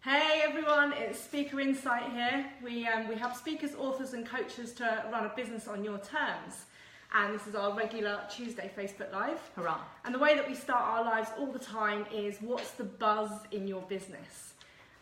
Hey everyone, it's Speaker Insight here. We help speakers, authors and coaches to run a business on your terms. And this is our regular Tuesday Facebook Live. Hurrah. And the way that we start our lives all the time is, what's the buzz in your business?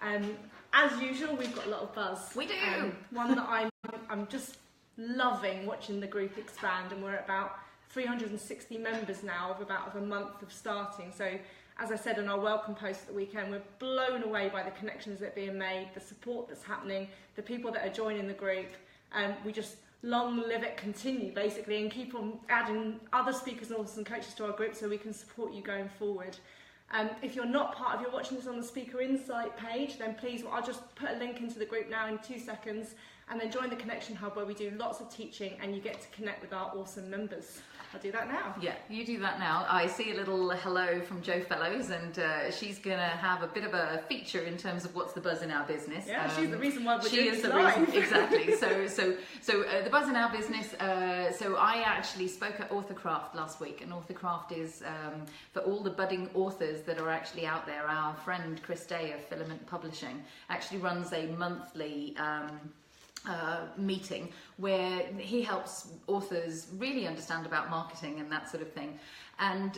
As usual, we've got a lot of buzz. We do. One that I'm just loving watching the group expand, and we're at about 360 members now of about a month of starting. So as I said in our welcome post at the weekend, we're blown away by the connections that are being made, the support that's happening, the people that are joining the group. We just long live it, continue basically, and keep on adding other speakers and authors and coaches to our group so we can support you going forward. If you're not part of, you're watching this on the Speaker Insight page, then please, I'll just put a link into the group now in 2 seconds, and then join the Connection Hub where we do lots of teaching and you get to connect with our awesome members. I'll do that now. Yeah, you do that now. I see a little hello from Jo Fellows, and she's going to have a bit of a feature in terms of what's the buzz in our business. Yeah, she's the reason why we're doing this live. Reason, exactly. So the buzz in our business. So I actually spoke at AuthorCraft last week, and AuthorCraft is for all the budding authors that are actually out there. Our friend Chris Day of Filament Publishing actually runs a monthly meeting where he helps authors really understand about marketing and that sort of thing. And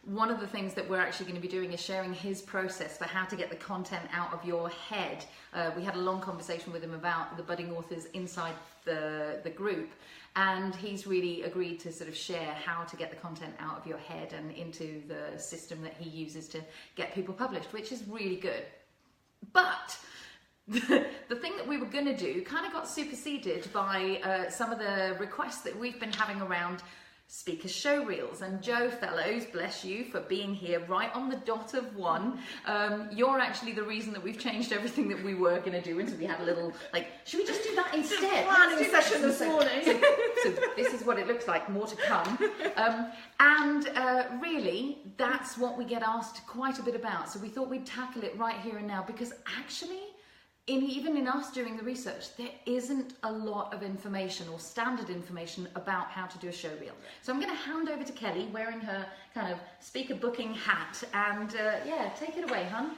one of the things that we're actually going to be doing is sharing his process for how to get the content out of your head. We had a long conversation with him about the budding authors inside the group, and he's really agreed to sort of share how to get the content out of your head and into the system that he uses to get people published, which is really good. But the thing that we were going to do kind of got superseded by some of the requests that we've been having around Speaker Showreels. And Jo Fellows, bless you for being here right on the dot of 1. You're actually the reason that we've changed everything that we were going to do, and so we had a little, like, should we just do that instead? Planning session this morning. So this is what it looks like, more to come. And really, that's what we get asked quite a bit about. So we thought we'd tackle it right here and now, because actually, even in us doing the research, there isn't a lot of information or standard information about how to do a show reel. So I'm going to hand over to Kelly, wearing her kind of speaker booking hat, and yeah, take it away, hun.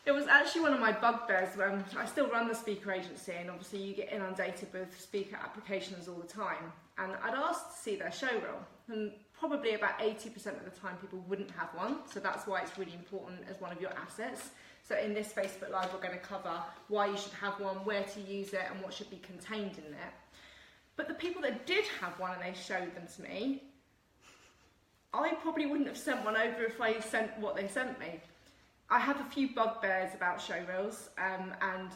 It was actually one of my bugbears when I still run the speaker agency, and obviously you get inundated with speaker applications all the time. And I'd asked to see their show reel, and probably about 80% of the time people wouldn't have one. So that's why it's really important as one of your assets. So in this Facebook Live, we're going to cover why you should have one, where to use it, and what should be contained in it. But the people that did have one and they showed them to me, I probably wouldn't have sent one over if I sent what they sent me. I have a few bugbears about show reels, and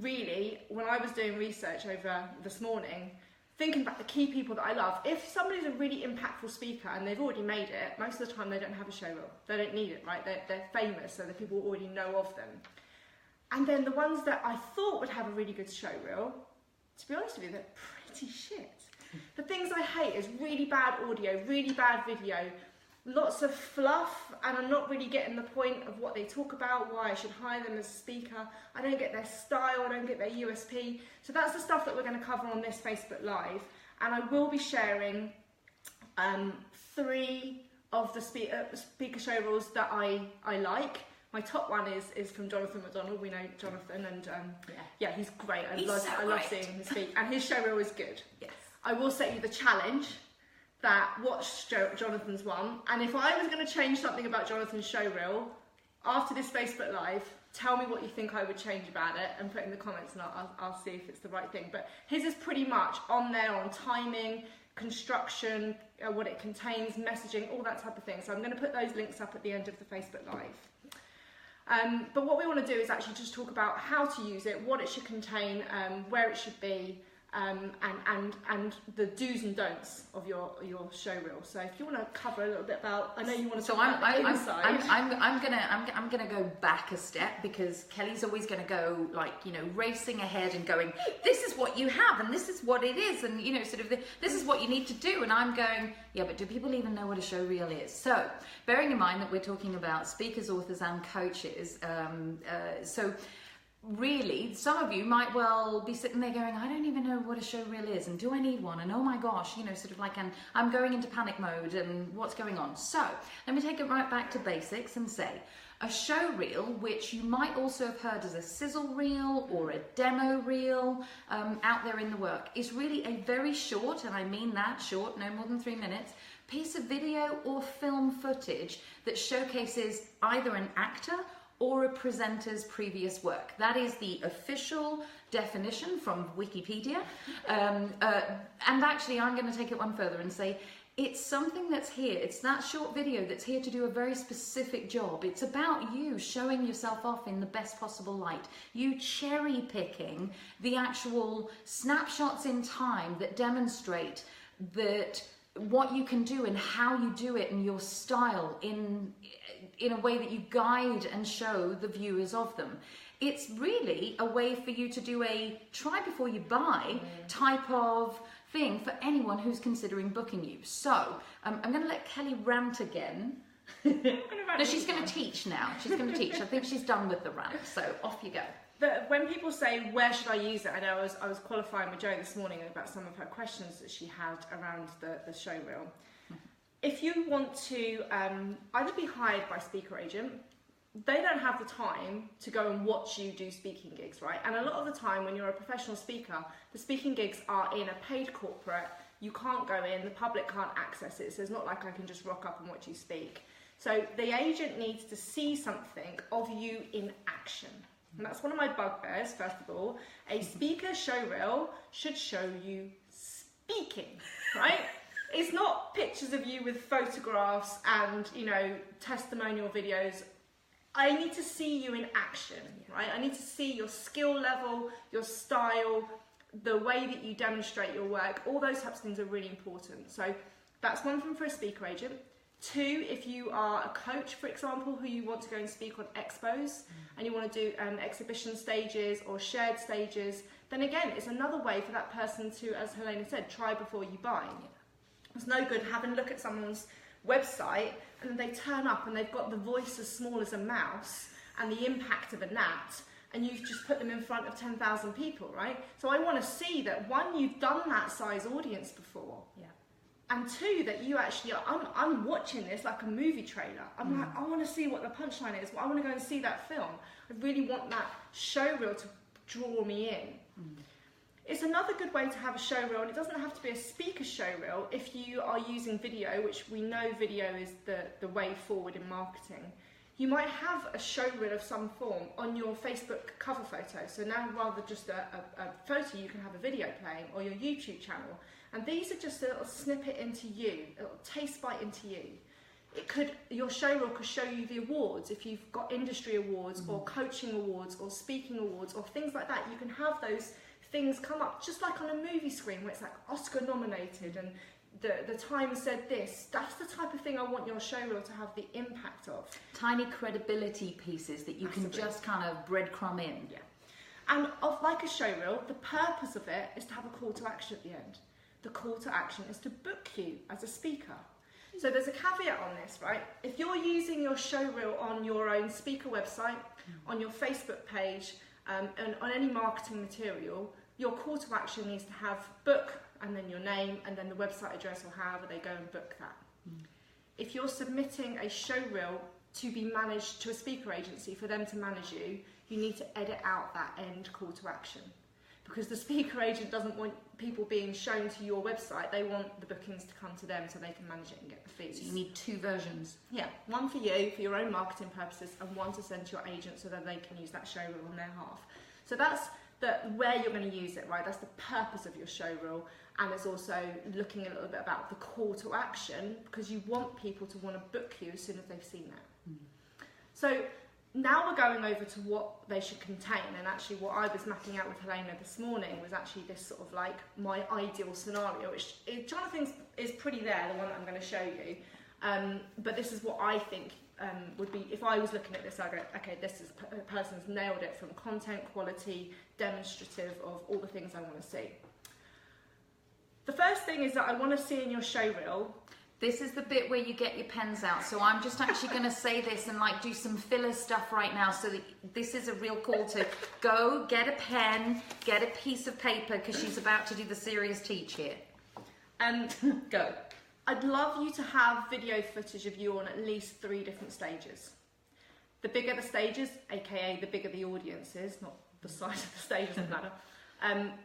really, when I was doing research over this morning, thinking about the key people that I love, if somebody's a really impactful speaker and they've already made it, most of the time they don't have a show reel. They don't need it, right? They're famous, so the people already know of them. And then the ones that I thought would have a really good show reel, to be honest with you, they're pretty shit. The things I hate is really bad audio, really bad video, lots of fluff, and I'm not really getting the point of what they talk about, why I should hire them as a speaker. I don't get their style, I don't get their USP. So that's the stuff that we're going to cover on this Facebook Live. And I will be sharing 3 of the speaker show reels that I like. My top one is from Jonathan McDonald. We know Jonathan, and yeah, he's great. I love seeing him speak, and his show reel is good. Yes. I will set you the challenge that watch Jonathan's one, and if I was going to change something about Jonathan's show reel after this Facebook Live, tell me what you think I would change about it and put it in the comments, and I'll see if it's the right thing. But his is pretty much on there on timing, construction, what it contains, messaging, all that type of thing. So I'm going to put those links up at the end of the Facebook Live. But what we want to do is actually just talk about how to use it, what it should contain, where it should be, and the do's and don'ts of your show reel. So if you want to cover a little bit about, I know you want to talk about the inside. I'm gonna go back a step, because Kelly's always gonna go, like, you know, racing ahead and going, this is what you have and this is what it is, and, you know, sort of this is what you need to do. And I'm going, yeah, but do people even know what a show reel is? So bearing in mind that we're talking about speakers, authors and coaches, so really, some of you might well be sitting there going, I don't even know what a show reel is, and do I need one, and oh my gosh, you know, sort of like, and I'm going into panic mode, and what's going on? So let me take it right back to basics and say, A show reel, which you might also have heard as a sizzle reel or a demo reel out there in the work, is really a very short, and I mean that short, no more than 3 minutes, piece of video or film footage that showcases either an actor or a presenter's previous work. That is the official definition from Wikipedia. And actually, I'm going to take it one further and say, it's something that's here. It's that short video that's here to do a very specific job. It's about you showing yourself off in the best possible light. You cherry picking the actual snapshots in time that demonstrate that what you can do and how you do it and your style in a way that you guide and show the viewers of them. It's really a way for you to do a try before you buy type of thing for anyone who's considering booking you. So I'm going to let Kelly rant again. No, she's going to teach now. She's going to teach. I think she's done with the rant. So off you go. But when people say, where should I use it? I know I was qualifying with Jo this morning about some of her questions that she had around the show reel. If you want to either be hired by Speaker Agent, they don't have the time to go and watch you do speaking gigs, right? And a lot of the time when you're a professional speaker, the speaking gigs are in a paid corporate. You can't go in, the public can't access it, so it's not like I can just rock up and watch you speak. So the agent needs to see something of you in action. And that's one of my bugbears, first of all. A speaker showreel should show you speaking, right? It's not pictures of you with photographs and, you know, testimonial videos. I need to see you in action, right? I need to see your skill level, your style, the way that you demonstrate your work. All those types of things are really important. So that's one thing for a speaker agent. 2, if you are a coach, for example, who you want to go and speak on expos and you want to do exhibition stages or shared stages, then again, it's another way for that person to, as Helena said, try before you buy. It's no good having a look at someone's website and then they turn up and they've got the voice as small as a mouse and the impact of a gnat, and you've just put them in front of 10,000 people, right? So I want to see that, 1, you've done that size audience before. Yeah. And 2, that you actually, I'm watching this like a movie trailer. I'm like, I want to see what the punchline is. I want to go and see that film. I really want that showreel to draw me in. It's another good way to have a showreel, and it doesn't have to be a speaker showreel if you are using video, which we know video is the way forward in marketing. You might have a showreel of some form on your Facebook cover photo. So now rather than just a photo, you can have a video playing, or your YouTube channel. And these are just a little snippet into you, a little taste bite into you. Your showreel could show you the awards. If you've got industry awards or coaching awards or speaking awards or things like that, you can have those things come up just like on a movie screen where it's like Oscar nominated and the Times said this. That's the type of thing I want your showreel to have the impact of. Tiny credibility pieces that you can just kind of breadcrumb in. Yeah. And like a showreel, the purpose of it is to have a call to action at the end. The call to action is to book you as a speaker. So there's a caveat on this, right? If you're using your showreel on your own speaker website, on your Facebook page, and on any marketing material, your call to action needs to have book and then your name and then the website address or however they go and book that. If you're submitting a showreel to be managed to a speaker agency for them to manage you, you need to edit out that end call to action. Because the speaker agent doesn't want people being shown to your website, they want the bookings to come to them so they can manage it and get the fees. So you need 2 versions. Yeah, one for you, for your own marketing purposes, and one to send to your agent so that they can use that showreel on their behalf. So that's where you're going to use it, right? That's the purpose of your showreel. And it's also looking a little bit about the call to action, because you want people to want to book you as soon as they've seen that. So now we're going over to what they should contain, and actually what I was mapping out with Helena this morning was actually this sort of like my ideal scenario, which Jonathan's is pretty there, the one that I'm going to show you. But this is what I think would be, if I was looking at this, I'd go, okay, this is a person's nailed it from content, quality, demonstrative of all the things I want to see. The first thing is that I want to see in your showreel. This is the bit where you get your pens out. So I'm just actually going to say this and like do some filler stuff right now. So that this is a real call to go get a pen, get a piece of paper, because she's about to do the serious teach here. And go. I'd love you to have video footage of you on at least 3 different stages. The bigger the stages, aka the bigger the audience is, not the size of the stage doesn't matter,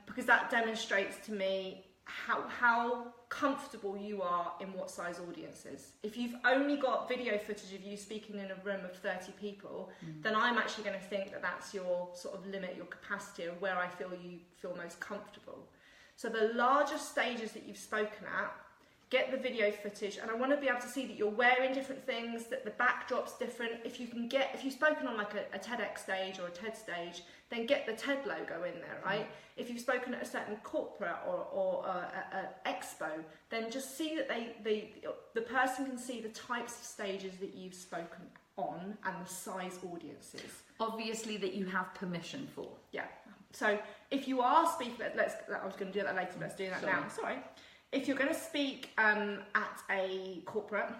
because that demonstrates to me how comfortable you are in what size audiences. If you've only got video footage of you speaking in a room of 30 people, then I'm actually going to think that that's your sort of limit, your capacity of where I feel you feel most comfortable. So the larger stages that you've spoken at, get the video footage, and I want to be able to see that you're wearing different things, that the backdrop's different. If you've spoken on like a TEDx stage or a TED stage, then get the TED logo in there, right? If you've spoken at a certain corporate or an expo, then just see that the person can see the types of stages that you've spoken on and the size audiences. Obviously that you have permission for. Yeah. So if you are speaking, I was going to do that later, let's do that now. Sorry. If you're going to speak at a corporate,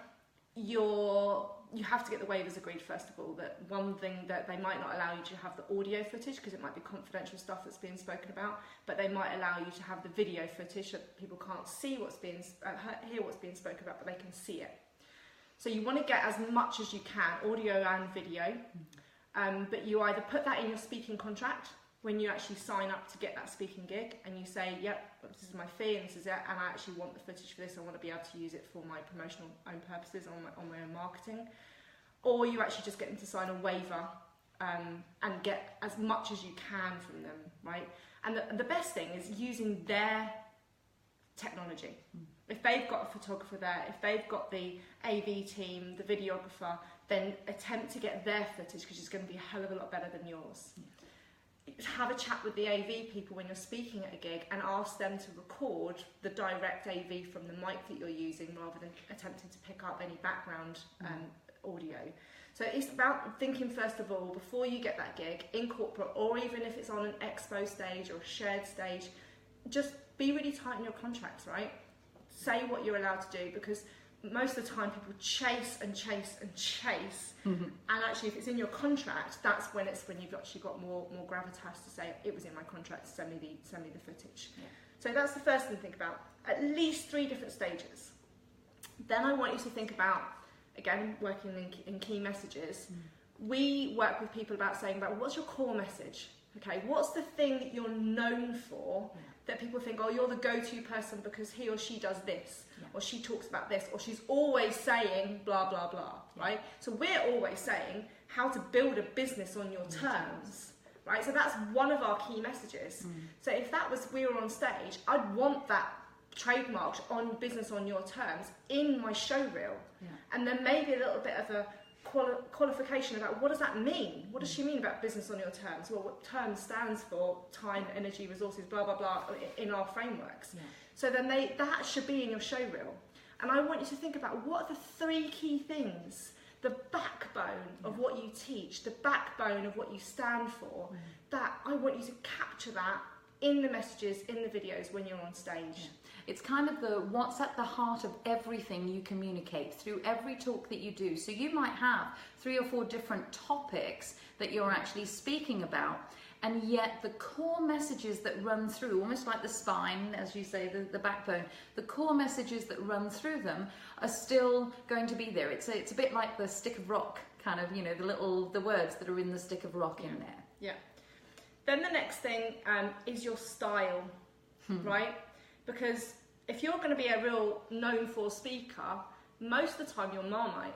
you have to get the waivers agreed first of all. That one thing that they might not allow you to have the audio footage because it might be confidential stuff that's being spoken about, but they might allow you to have the video footage that people can't see hear what's being spoken about, but they can see it. So you want to get as much as you can, audio and video, but you either put that in your speaking contract when you actually sign up to get that speaking gig, and you say, yep, this is my fee and this is it, and I actually want the footage for this, I want to be able to use it for my promotional own purposes, on my own marketing. Or you actually just get them to sign a waiver and get as much as you can from them, right? And the best thing is using their technology. If they've got a photographer there, if they've got the AV team, the videographer, then attempt to get their footage because it's going to be a hell of a lot better than yours. Have a chat with the AV people when you're speaking at a gig and ask them to record the direct AV from the mic that you're using rather than attempting to pick up any background audio. So it's about thinking first of all, before you get that gig in corporate, or even if it's on an expo stage or a shared stage, just be really tight in your contracts, right? Say what you're allowed to do, because most of the time people chase and chase and chase, and actually if it's in your contract, that's when you've actually got more gravitas to say it was in my contract, send me the footage. So that's the first thing to think about. At least 3 different stages. Then I want you to think about, again, working in key messages. We work with people about saying about what's your core message. Okay, what's the thing that you're known for that people think, oh, you're the go-to person because he or she does this, or she talks about this, or she's always saying blah, blah, blah, right? So we're always saying how to build a business on your terms, right? So that's one of our key messages. So if we were on stage, I'd want that trademarked on business on your terms in my show reel. And then maybe a little bit of a qualification about what does that mean? What does she mean about business on your terms? Well, what term stands for time, energy, resources, blah, blah, blah, in our frameworks. So then that should be in your show reel. And I want you to think about what are the 3 key things, the backbone of what you teach, the backbone of what you stand for, that I want you to capture that in the messages, in the videos when you're on stage. It's kind of what's at the heart of everything you communicate through every talk that you do. So you might have 3 or 4 different topics that you're actually speaking about, and yet the core messages that run through, almost like the spine, as you say, the backbone, the core messages that run through them are still going to be there. It's a bit like the stick of rock, kind of, the words that are in the stick of rock in there. Yeah. Then the next thing is your style, right? Because if you're going to be a real known for speaker, most of the time you're Marmite.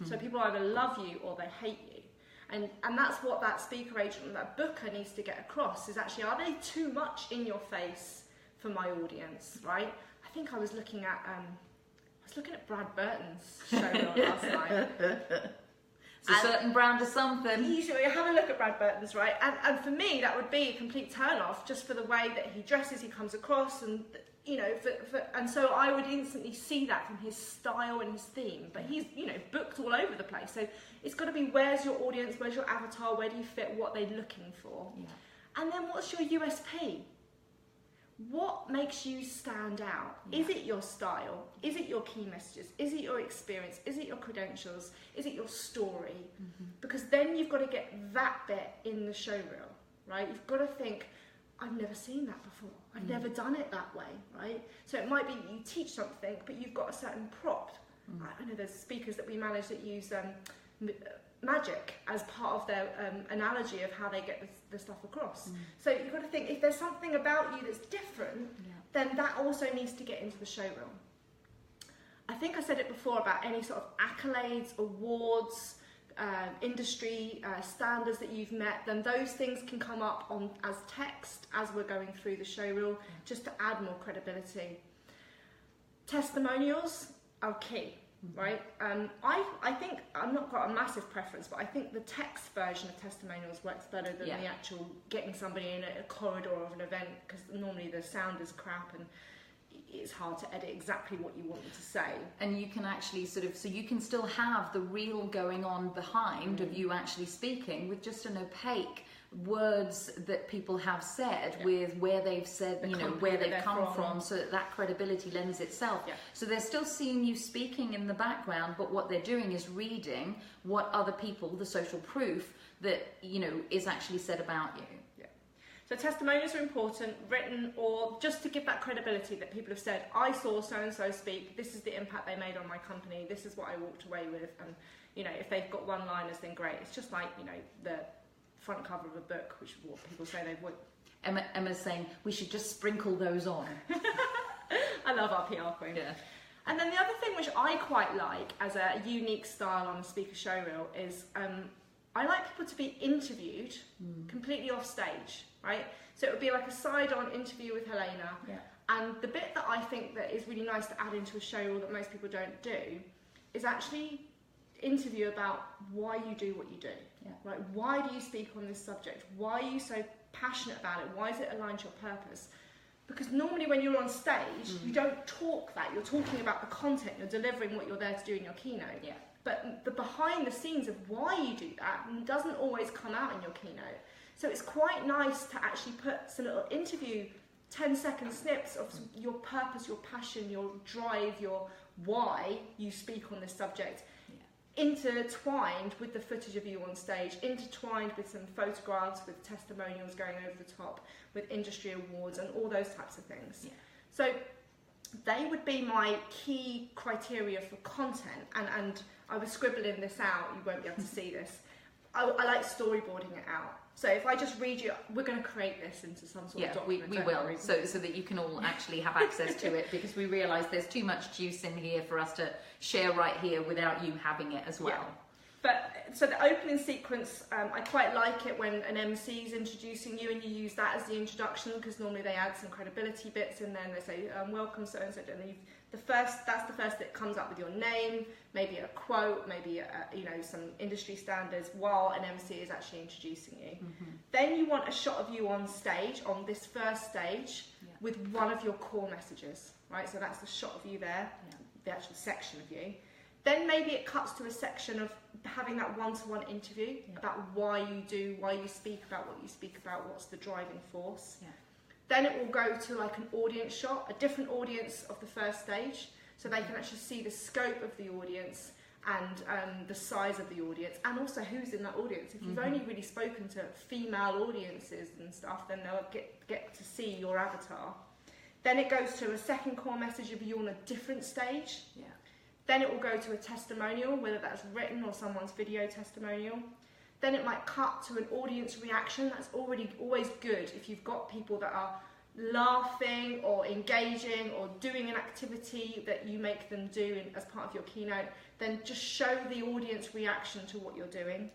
So people either love you or they hate you. And that's what that speaker agent, that booker needs to get across, is actually, are they too much in your face for my audience, right? I think I was looking at Brad Burton's show last night. It's a certain brand of something. Have a look at Brad Burton's, right? And for me, that would be a complete turn-off just for the way that he dresses, he comes across, and and so I would instantly see that from his style and his theme. But he's, booked all over the place. So it's got to be, where's your audience, where's your avatar, where do you fit, what they're looking for? And then what's your USP? What makes you stand out? Is it your style? Is it your key messages? Is it your experience? Is it your credentials? Is it your story? Because then you've got to get that bit in the show reel, right? You've got to think, I've never seen that before. I've never done it that way, right? So it might be you teach something, but you've got a certain prop. I know there's speakers that we manage that use magic as part of their analogy of how they get the stuff across. So you've got to think, if there's something about you that's different, then that also needs to get into the showreel. I think I said it before about any sort of accolades, awards, industry standards that you've met, then those things can come up on as text as we're going through the showreel, just to add more credibility. Testimonials are key. Right, I think I've not got a massive preference, but I think the text version of testimonials works better than the actual getting somebody in a corridor of an event, because normally the sound is crap and it's hard to edit exactly what you want them to say. And you can actually so you can still have the reel going on behind of you actually speaking with just an opaque words that people have said with where they've said, where they've come from, so that credibility lends itself. So they're still seeing you speaking in the background, but what they're doing is reading what other people, the social proof that, is actually said about you. So testimonials are important, written, or just to give that credibility that people have said, I saw so-and-so speak, this is the impact they made on my company, this is what I walked away with. And, if they've got one-liners, then great. It's just like, the front cover of a book, which is what people say they would. Emma's saying we should just sprinkle those on. I love our PR queen. Yeah. And then the other thing which I quite like as a unique style on the Speaker Showreel is I like people to be interviewed completely off stage, right? So it would be like a side-on interview with Helena. Yeah. And the bit that I think that is really nice to add into a showreel that most people don't do is actually interview about why you do what you do. Right? Why do you speak on this subject? Why are you so passionate about it? Why is it aligned to your purpose? Because normally when you're on stage, you don't talk that. You're talking about the content. You're delivering what you're there to do in your keynote. Yeah. But the behind the scenes of why you do that doesn't always come out in your keynote. So it's quite nice to actually put some little interview, 10-second snips of your purpose, your passion, your drive, your why you speak on this subject, intertwined with the footage of you on stage, intertwined with some photographs, with testimonials going over the top, with industry awards and all those types of things. Yeah. So they would be my key criteria for content, and I was scribbling this out, you won't be able to see this. I like storyboarding it out. So if I just read you, we're going to create this into some sort of document. we will, so that you can all actually have access to it, because we realise there's too much juice in here for us to share right here without you having it as well. Yeah. But so the opening sequence, I quite like it when an MC is introducing you and you use that as the introduction, because normally they add some credibility bits in there and they say, welcome so-and-so, and that's the first that comes up with your name, maybe a quote, maybe some industry standards, while an MC is actually introducing you. Then you want a shot of you on stage, on this first stage, with one of your core messages, right? So that's the shot of you there, the actual section of you. Then maybe it cuts to a section of having that one-to-one interview about why you speak about what you speak about, what's the driving force. Then it will go to like an audience shot, a different audience of the first stage, so they can actually see the scope of the audience and the size of the audience, and also who's in that audience. If you've only really spoken to female audiences and stuff, then they'll get to see your avatar. Then it goes to a second core message of you on a different stage. Then it will go to a testimonial, whether that's written or someone's video testimonial. Then it might cut to an audience reaction. That's always good if you've got people that are laughing or engaging or doing an activity that you make them do as part of your keynote. Then just show the audience reaction to what you're doing.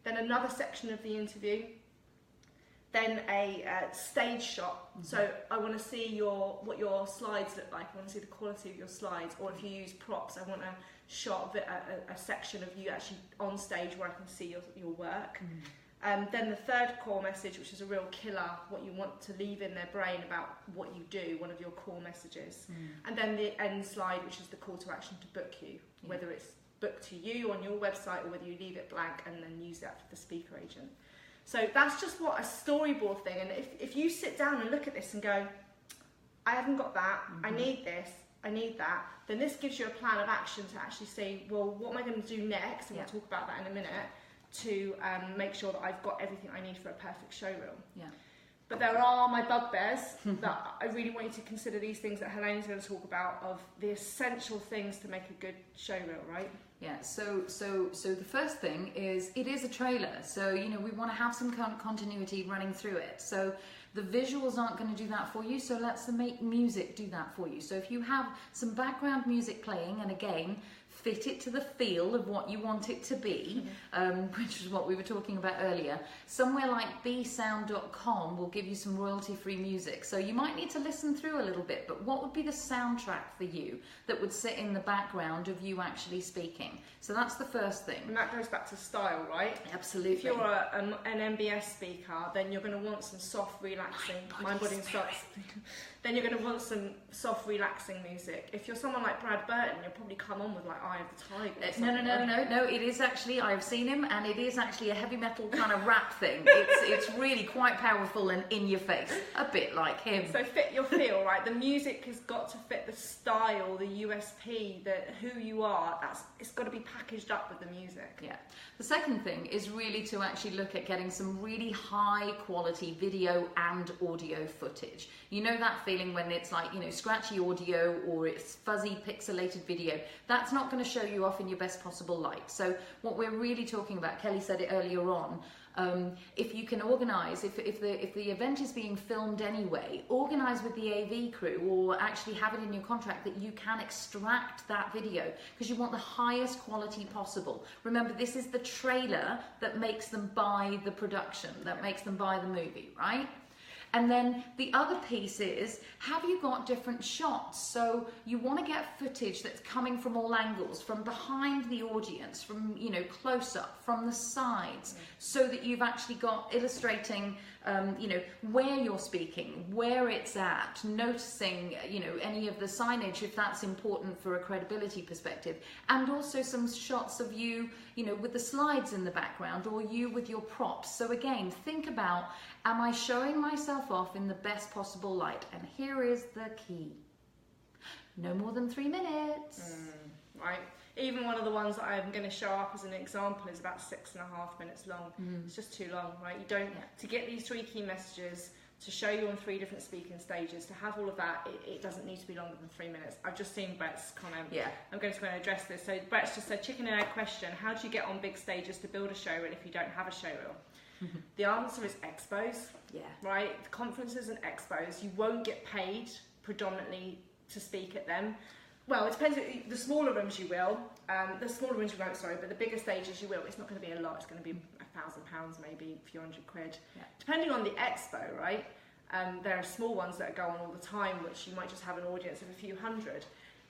Then another section of the interview. Then a stage shot. So I want to see what your slides look like. I want to see the quality of your slides. Or if you use props, I want a shot of a section of you actually on stage where I can see your work. Then the third core message, which is a real killer, what you want to leave in their brain about what you do, one of your core messages. And then the end slide, which is the call to action to book you, whether it's booked to you on your website or whether you leave it blank and then use that for the speaker agent. So that's just what a storyboard thing, and if you sit down and look at this and go, I haven't got that, I need this, I need that, then this gives you a plan of action to actually say, well, what am I going to do next, and we'll talk about that in a minute, to make sure that I've got everything I need for a perfect showreel. But there are my bugbears that I really want you to consider, these things that Helene's going to talk about, of the essential things to make a good showreel, right? Yeah, so the first thing is, it is a trailer, so you know we want to have some continuity running through it. So the visuals aren't going to do that for you, so let's make music do that for you. So if you have some background music playing, and again, fit it to the feel of what you want it to be, which is what we were talking about earlier. Somewhere like bsound.com will give you some royalty-free music. So you might need to listen through a little bit, but what would be the soundtrack for you that would sit in the background of you actually speaking? So that's the first thing. And that goes back to style, right? Absolutely. If you're an MBS speaker, then you're going to want some soft, relaxing, mind, body and starts. Then you're going to want some soft, relaxing music. If you're someone like Brad Burton, you'll probably come on with like Eye of the Tiger. No. It is actually, I've seen him, and it is actually a heavy metal kind of rap thing. It's really quite powerful and in your face, a bit like him. So fit your feel, right? The music has got to fit the style, the USP, who you are. It's got to be packaged up with the music. Yeah. The second thing is really to actually look at getting some really high quality video and audio footage. You know that feeling when it's like, you know, scratchy audio or it's fuzzy pixelated video. That's not going to show you off in your best possible light. So what we're really talking about, Kelly said it earlier on, if you can organise, if the event is being filmed anyway, organise with the AV crew, or actually have it in your contract that you can extract that video, because you want the highest quality possible. Remember, this is the trailer that makes them buy the production, that makes them buy the movie, right? And then the other piece is, have you got different shots? So you want to get footage that's coming from all angles, from behind the audience, from, you know, close up, from the sides, so that you've actually got illustrating, you know, where you're speaking, where it's at, noticing, you know, any of the signage if that's important for a credibility perspective, and also some shots of you, you know, with the slides in the background, or you with your props. So again, think about, am I showing myself off in the best possible light? And here is the key. No more than 3 minutes. Right. Even one of the ones that I'm going to show up as an example is about 6.5 minutes long. It's just too long, right? You don't, to get these 3 key messages, to show you on 3 different speaking stages, to have all of that, it doesn't need to be longer than 3 minutes. I've just seen Brett's comment. Yeah. I'm going to address this. So Brett's just said, chicken and egg question, how do you get on big stages to build a showreel if you don't have a showreel? The answer is expos. Yeah. Right? The conferences and expos, you won't get paid predominantly to speak at them. Well, it depends. The smaller rooms you will. The smaller rooms you won't, sorry, but the bigger stages you will. It's not going to be a lot. It's going to be £1,000 maybe, a few hundred quid. Yeah. Depending on the expo, right? There are small ones that go on all the time, which you might just have an audience of a few hundred.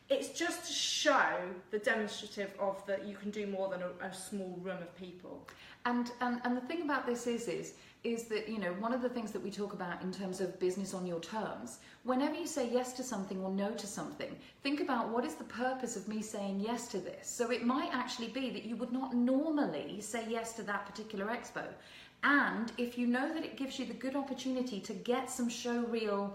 It's just to show the demonstrative of that you can do more than a small room of people. And the thing about this is that, you know, one of the things that we talk about in terms of business on your terms, whenever you say yes to something or no to something, think about, what is the purpose of me saying yes to this? So it might actually be that you would not normally say yes to that particular expo. And if you know that it gives you the good opportunity to get some showreel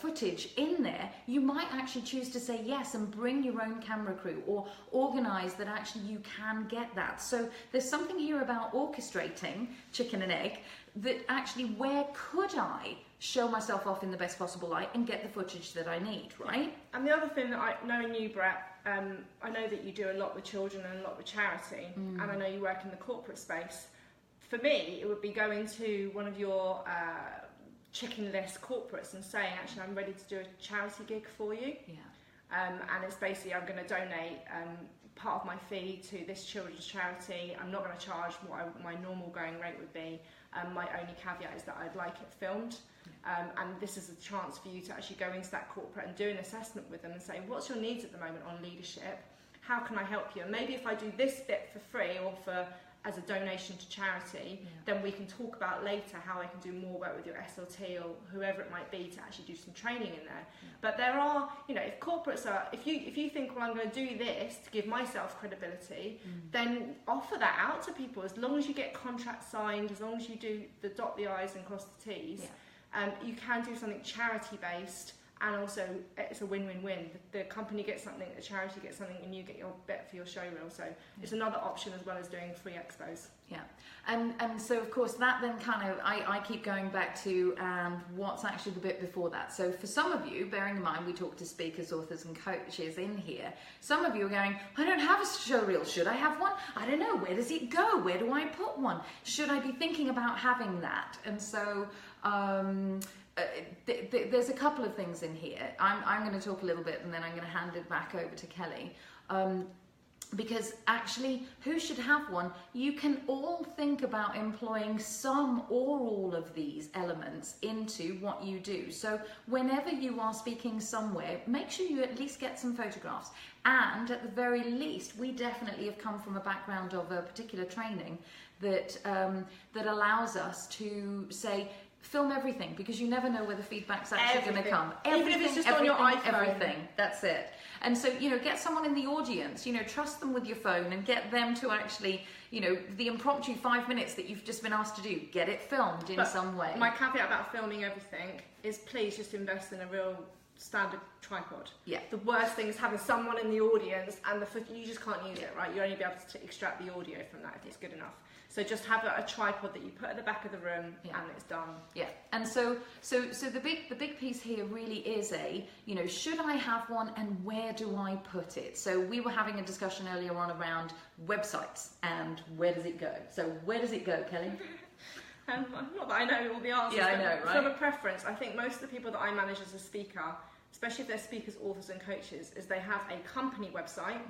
footage in there, you might actually choose to say yes and bring your own camera crew, or organise that actually you can get that. So there's something here about orchestrating, chicken and egg, that actually, where could I show myself off in the best possible light and get the footage that I need, right? And the other thing that knowing you, Brett, I know that you do a lot with children and a lot with charity, and I know you work in the corporate space. For me, it would be going to one of your chicken list corporates and saying, actually, I'm ready to do a charity gig for you. Yeah. And it's basically, I'm going to donate part of my fee to this children's charity. I'm not going to charge what my normal going rate would be. My only caveat is that I'd like it filmed. And this is a chance for you to actually go into that corporate and do an assessment with them and say, what's your needs at the moment on leadership? How can I help you? And maybe if I do this bit for free or as a donation to charity, then we can talk about later how I can do more work with your SLT or whoever it might be to actually do some training in there. But there are, you know, if corporates are, if you think, well, I'm going to do this to give myself credibility, then offer that out to people. As long as you get contracts signed, as long as you do dot the I's and cross the T's, you can do something charity based and also it's a win-win-win. The company gets something, the charity gets something, and you get your bit for your showreel. So it's another option as well as doing free expos. Yeah, and so of course that then kind of, I keep going back to what's actually the bit before that. So for some of you, bearing in mind we talk to speakers, authors and coaches in here, some of you are going, I don't have a showreel, should I have one? I don't know, where does it go? Where do I put one? Should I be thinking about having that? And so there's a couple of things in here. I'm going to talk a little bit and then I'm going to hand it back over to Kelly. Because actually, who should have one? You can all think about employing some or all of these elements into what you do. So whenever you are speaking somewhere, make sure you at least get some photographs. And at the very least, we definitely have come from a background of a particular training that that allows us to say, film everything, because you never know where the feedback's actually going to come. Even if it's just on your iPhone. Everything. That's it. And so, you know, get someone in the audience, you know, trust them with your phone and get them to actually, you know, the impromptu 5 minutes that you've just been asked to do, get it filmed in some way. My caveat about filming everything is please just invest in a real standard tripod. Yeah. The worst thing is having someone in the audience and you just can't use it, right? You only be able to extract the audio from that if it's good enough. So just have a tripod that you put at the back of the room and it's done. Yeah, and so the big piece here really is you know, should I have one and where do I put it? So we were having a discussion earlier on around websites and where does it go? So where does it go, Kelly? Not that I know all the answers. Yeah, I know, right? From a preference, I think most of the people that I manage as a speaker, especially if they're speakers, authors and coaches, is they have a company website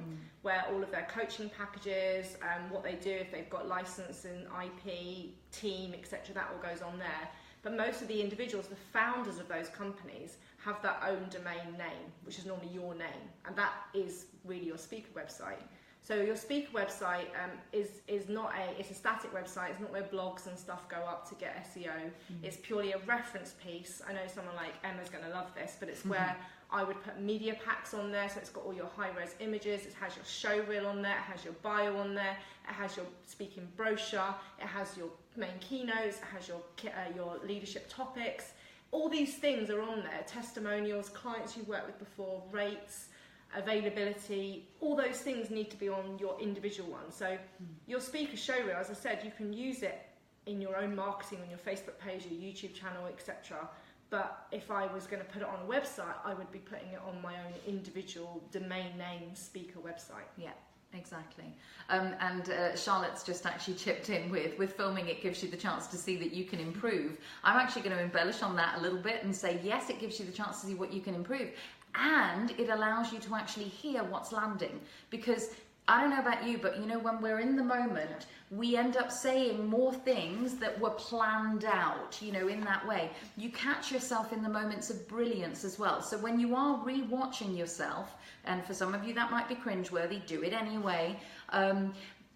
where all of their coaching packages, what they do, if they've got license and IP, team, etc., that all goes on there. But most of the individuals, the founders of those companies, have their own domain name, which is normally your name, and that is really your speaker website. So your speaker website is not it's a static website. It's not where blogs and stuff go up to get SEO. It's purely a reference piece. I know someone like Emma's going to love this, but it's where I would put media packs on there. So it's got all your high-res images. It has your showreel on there. It has your bio on there. It has your speaking brochure. It has your main keynotes. It has your leadership topics. All these things are on there. Testimonials, clients you've worked with before, rates, availability, all those things need to be on your individual one. So your speaker showreel, as I said, you can use it in your own marketing on your Facebook page, your YouTube channel, etc. But if I was going to put it on a website, I would be putting it on my own individual domain name speaker website. Yeah. Exactly. And Charlotte's just actually chipped in with filming, it gives you the chance to see that you can improve. I'm actually going to embellish on that a little bit and say, yes, it gives you the chance to see what you can improve. And it allows you to actually hear what's landing. Because I don't know about you, but you know, when we're in the moment, we end up saying more things that were planned out, you know, in that way. You catch yourself in the moments of brilliance as well. So when you are re-watching yourself, and for some of you that might be cringeworthy, do it anyway.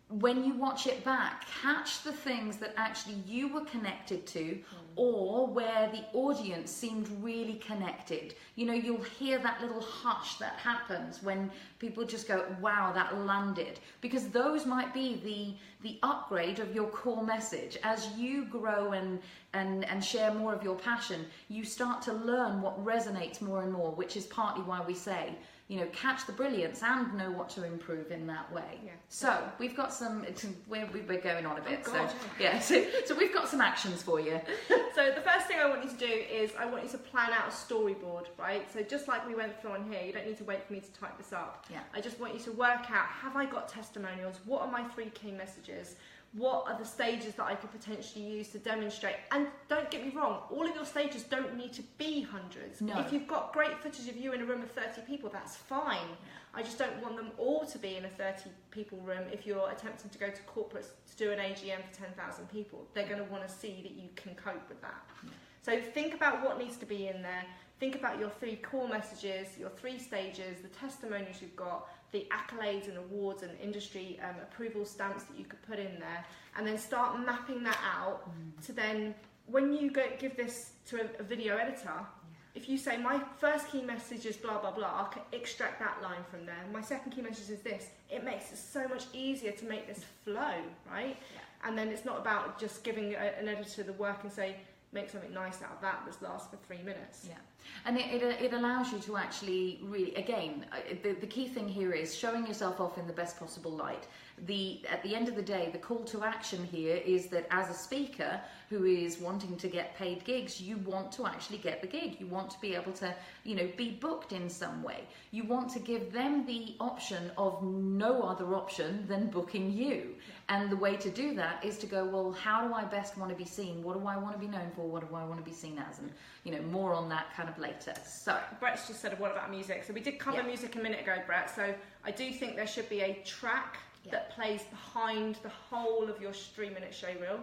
When you watch it back, catch the things that actually you were connected to or where the audience seemed really connected. You know, you'll hear that little hush that happens when people just go, wow, that landed. Because those might be the upgrade of your core message. As you grow and share more of your passion, you start to learn what resonates more and more, which is partly why we say, you know, catch the brilliance and know what to improve in that way. Yeah. So we've got some, we're going on a bit. Oh God, so yeah, so we've got some actions for you. So the first thing I want you to do is I want you to plan out a storyboard, right? So just like we went through on here, you don't need to wait for me to type this up. Yeah. I just want you to work out, have I got testimonials? What are my 3 key messages? What are the stages that I could potentially use to demonstrate? And don't get me wrong, all of your stages don't need to be hundreds. No. If you've got great footage of you in a room of 30 people, that's fine. Yeah. I just don't want them all to be in a 30 people room if you're attempting to go to corporates to do an AGM for 10,000 people. They're going to want to see that you can cope with that. Yeah. So think about what needs to be in there. Think about your 3 core messages, your 3 stages, the testimonials you've got, the accolades and awards and industry approval stamps that you could put in there, and then start mapping that out to then, when you go give this to a video editor, if you say, my first key message is blah, blah, blah, I can extract that line from there. My second key message is this. It makes it so much easier to make this flow, right? Yeah. And then it's not about just giving an editor the work and say, make something nice out of that lasts for 3 minutes. Yeah, and it allows you to actually really, again, the key thing here is showing yourself off in the best possible light. At the end of the day, the call to action here is that as a speaker who is wanting to get paid gigs, you want to actually get the gig. You want to be able to, be booked in some way. You want to give them the option of no other option than booking you. And the way to do that is to go, well, how do I best want to be seen? What do I want to be known for? What do I want to be seen as? And, more on that kind of later. So Brett's just said, what about music? So we did cover music a minute ago, Brett. So I do think there should be a track that plays behind the whole of your 3-minute show reel.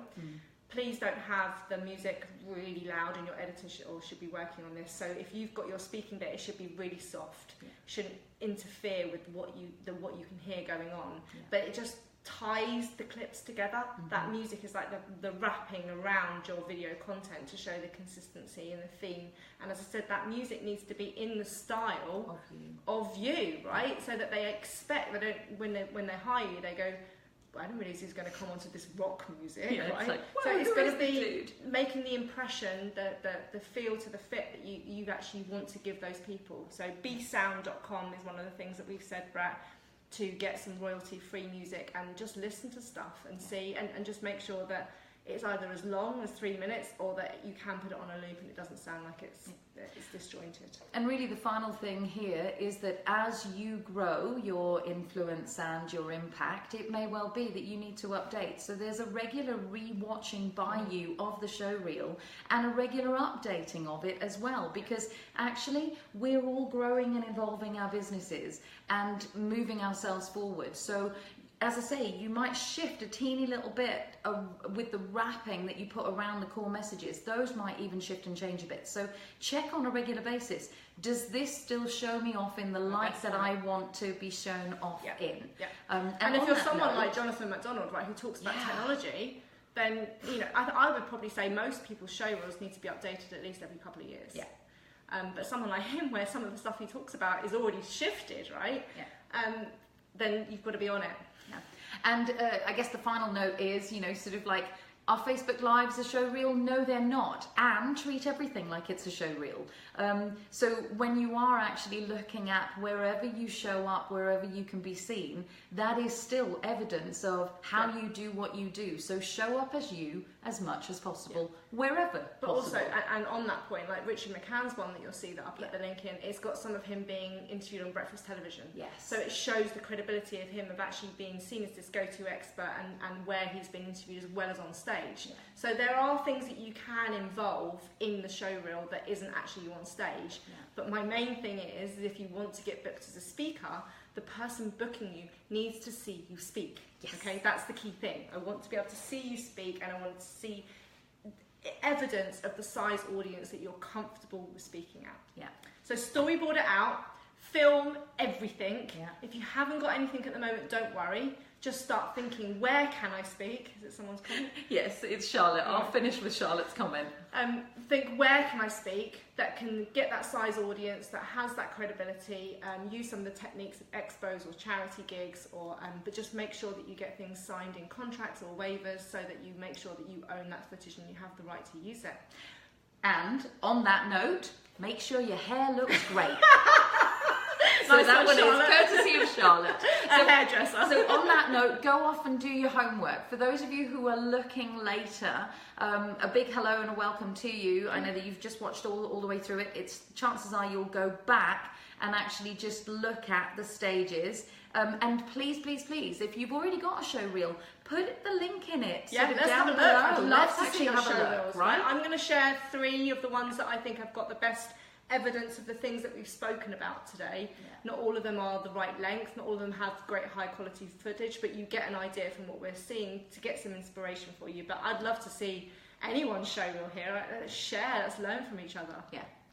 Please don't have the music really loud, and your editor should be working on this. So if you've got your speaking bit, it should be really soft. Shouldn't interfere with what you can hear going on. But it just ties the clips together. That music is like the wrapping around your video content to show the consistency and the theme. And as I said, that music needs to be in the style of you, right? So that they expect, they don't, when they hire you, they go, well, I didn't realise he was going to come onto this rock music, right? Like, so it's going to be making the impression, the feel to the fit that you actually want to give those people. So bsound.com is one of the things that we've said, Brett, to get some royalty-free music and just listen to stuff and see, and just make sure that it's either as long as 3 minutes or that you can put it on a loop and it doesn't sound like it's disjointed. And really the final thing here is that as you grow your influence and your impact, it may well be that you need to update. So there's a regular re-watching by you of the show reel and a regular updating of it as well, because actually we're all growing and evolving our businesses and moving ourselves forward. So as I say, you might shift a teeny little bit with the wrapping that you put around the core messages. Those might even shift and change a bit. So check on a regular basis. Does this still show me off in the light that I want to be shown off in? And if you're someone like Jonathan McDonald, right, who talks about technology, then I would probably say most people's show reels need to be updated at least every couple of years. But someone like him, where some of the stuff he talks about is already shifted, right? Then you've got to be on it. And I guess the final note is, sort of like, are Facebook Lives a show reel? No, they're not. And treat everything like it's a show reel. So when you are actually looking at wherever you show up, wherever you can be seen, that is still evidence of how you do what you do. So show up as you as much as possible, wherever But possible. also, and on that point, like Richard McCann's one that you'll see that I'll put the link in, it's got some of him being interviewed on breakfast television. So it shows the credibility of him of actually being seen as this go-to expert and where he's been interviewed as well as on stage. So there are things that you can involve in the show reel that isn't actually you on stage. But my main thing is if you want to get booked as a speaker, the person booking you needs to see you speak. Okay, that's the key thing. I want to be able to see you speak, and I want to see evidence of the size audience that you're comfortable with speaking at. So storyboard it out, film everything. If you haven't got anything at the moment, don't worry. Just start thinking, where can I speak? Is it someone's comment? Yes, it's Charlotte. I'll finish with Charlotte's comment. Think, where can I speak that can get that size audience, that has that credibility? Use some of the techniques of expos or charity gigs, but just make sure that you get things signed in contracts or waivers so that you make sure that you own that footage and you have the right to use it. And on that note, make sure your hair looks great. So nice that one Charlotte. is courtesy of Charlotte. A hairdresser. So on that note, go off and do your homework. For those of you who are looking later, a big hello and a welcome to you. I know that you've just watched all the way through it. Chances are you'll go back and actually just look at the stages. And please, if you've already got a show reel, put the link in it. Let's down have a look. below. I'd love to see have the a show look, reels. right? I'm going to share 3 of the ones that I think have got the best evidence of the things that we've spoken about today. Not all of them are the right length, not all of them have great high quality footage, but you get an idea from what we're seeing to get some inspiration for you. But I'd love to see anyone's show reel here. Let's share, let's learn from each other.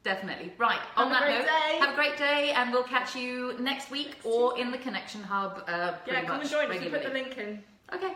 Definitely. Right, on that note, have a great day, and we'll catch you next week or in the Connection Hub come and join us. We'll put the link in. Okay.